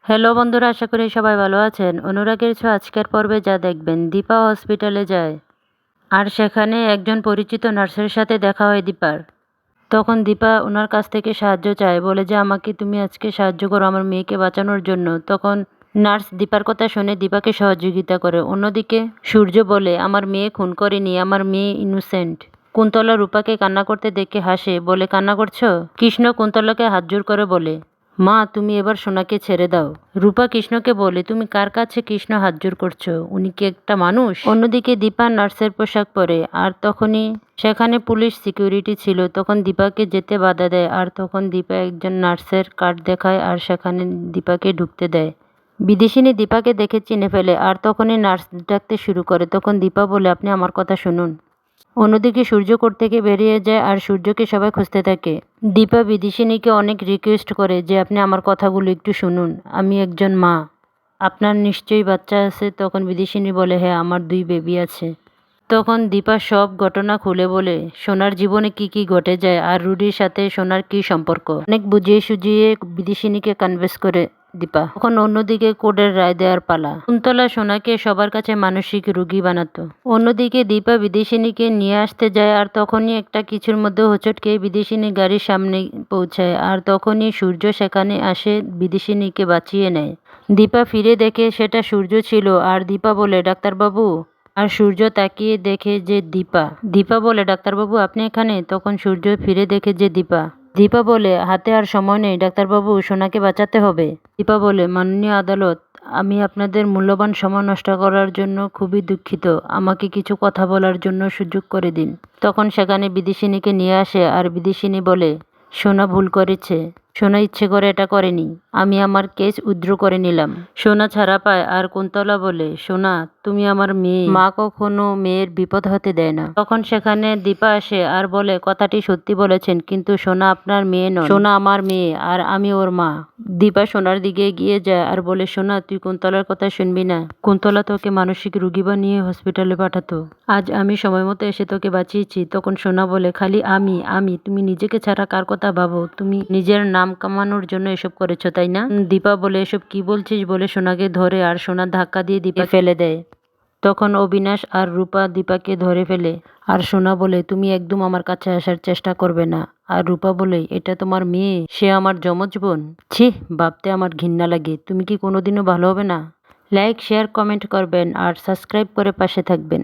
Hello বন্ধুরা, আশা করি সবাই ভালো আছেন। অনুরাগের ছোঁয়া আজকের পর্বে যা দেখবেন, দীপা হসপিটালে যায় আর সেখানে একজন পরিচিত নার্সের সাথে দেখা হয় দীপার। তখন দীপা ওনার কাছ থেকে সাহায্য চায়, বলে যে আমাকে তুমি আজকে সাহায্য করো আমার মেয়েকে বাঁচানোর জন্য। তখন নার্স দীপার কথা শুনে দীপাকে সহযোগিতা করে। অন্যদিকে সূর্য বলে আমার মেয়ে খুন করেনি, আমার মেয়ে ইনোসেন্ট। কুন্তলা রূপাকে কান্না করতে দেখে হাসে, বলে কান্না করছো? কৃষ্ণ কুন্তলাকে হাত জোর করে বলে মা তুমি এবার সোনাকে ছেড়ে দাও। রূপা কৃষ্ণকে বলে তুমি কার কাছে কৃষ্ণ হাত জোর করছো, উনি কি একটা মানুষ? অন্যদিকে দীপা নার্সের পোশাক পরে আর তখনই সেখানে পুলিশ সিকিউরিটি ছিল। তখন দীপাকে যেতে বাধা দেয় আর তখন দীপা একজন নার্সের কার্ড দেখায় আর সেখানে দীপাকে ঢুকতে দেয়। বিদেশিনী দীপাকে দেখে চিনে ফেলে আর তখনই নার্স ডাকতে শুরু করে। তখন দীপা বলে আপনি আমার কথা শুনুন। অন্যদিকে সূর্য কোর্ট থেকে বেরিয়ে যায় আর সূর্যকে সবাই খুঁজতে থাকে। দীপা বিদিশিনীকে অনেক রিকোয়েস্ট করে যে আপনি আমার কথাগুলো একটু শুনুন, আমি একজন মা, আপনার নিশ্চয়ই বাচ্চা আছে। তখন বিদিশিনী বলে হ্যাঁ আমার 2 বেবি আছে। তখন দীপা সব ঘটনা খুলে বলে সোনার জীবনে কি কি ঘটে যায় আর রুডির সাথে সোনার কি সম্পর্ক। অনেক বুঝিয়ে সুঝিয়ে বিদিশিনীকে কনভিন্স করে দীপা। তখন অন্যদিকে কোর্টের রায় দেওয়ার পালা। কুন্তলা সোনাকে সবার কাছে মানসিক রোগী বানাতো। অন্যদিকে দীপা বিদেশিনীকে নিয়ে আসতে যায় আর তখনই একটা কিছুর মধ্যে হোঁচট খেয়ে বিদেশিনী গাড়ির সামনে পৌঁছায় আর তখনই সূর্য সেখানে আসে বিদেশিনীকে বাঁচিয়ে নেয়। দীপা ফিরে দেখে সেটা সূর্য ছিল আর দীপা বলে ডাক্তারবাবু। আর সূর্য তাকিয়ে দেখে যে দীপা। দীপা বলে ডাক্তারবাবু আপনি এখানে? তখন সূর্য ফিরে দেখে যে দীপা। দীপা বলে হাতে আর সময় নেই ডাক্তারবাবু, সোনাকে বাঁচাতে হবে। দীপা বলে মাননীয় আদালত, আমি আপনাদের মূল্যবান সময় নষ্ট করার জন্য খুবই দুঃখিত, আমাকে কিছু কথা বলার জন্য সুযোগ করে দিন। তখন সেখানে বিদেশিনীকে নিয়ে আসে আর বিদেশিনী বলে সোনা ভুল করেছে, সোনা ইচ্ছে করে এটা করেনি, আমি আমার কেস উইথড্র করে নিলাম। সোনা ছাড়া পায় আর কুন্তলা বলে সোনা তুমি আমার মেয়ে, মা কখনো মেয়ের বিপদ হতে দেয় না। তখন সেখানে দীপা আসে আর বলে কথাটি সত্যি বলেছেন, কিন্তু সোনা আপনার মেয়ে নয়, সোনা আমার মেয়ে আর আমি ওর মা। দীপা সোনার দিকে এগিয়ে যায় আর বলে সোনা তুই কুন্তলার কথা শুনবি না, কুন্তলা তোকে মানসিক রুগী বানিয়ে হসপিটালে পাঠাতো, আজ আমি সময় মতো এসে তোকে বাঁচিয়েছি। তখন সোনা বলে খালি আমি তুমি নিজেকে ছাড়া কার কথা ভাবো, তুমি নিজের নাম কামানোর জন্য এসব করেছো তাই না? দীপা বলে এসব কি বলছিস বলে সোনাকে ধরে আর সোনা ধাক্কা দিয়ে দীপা ফেলে দেয়। তখন অবিনাশ আর রূপা দীপাকে ধরে ফেলে আর সোনা বলে তুমি একদম আমার কাছে আসার চেষ্টা করবে না। আর রূপা বলে এটা তোমার মেয়ে, সে আমার যমজ বোন, ছি ভাবতে আমার ঘৃণা লাগে, তুমি কি কোনোদিনও ভালো হবে না? লাইক শেয়ার কমেন্ট করবেন আর সাবস্ক্রাইব করে পাশে থাকবেন।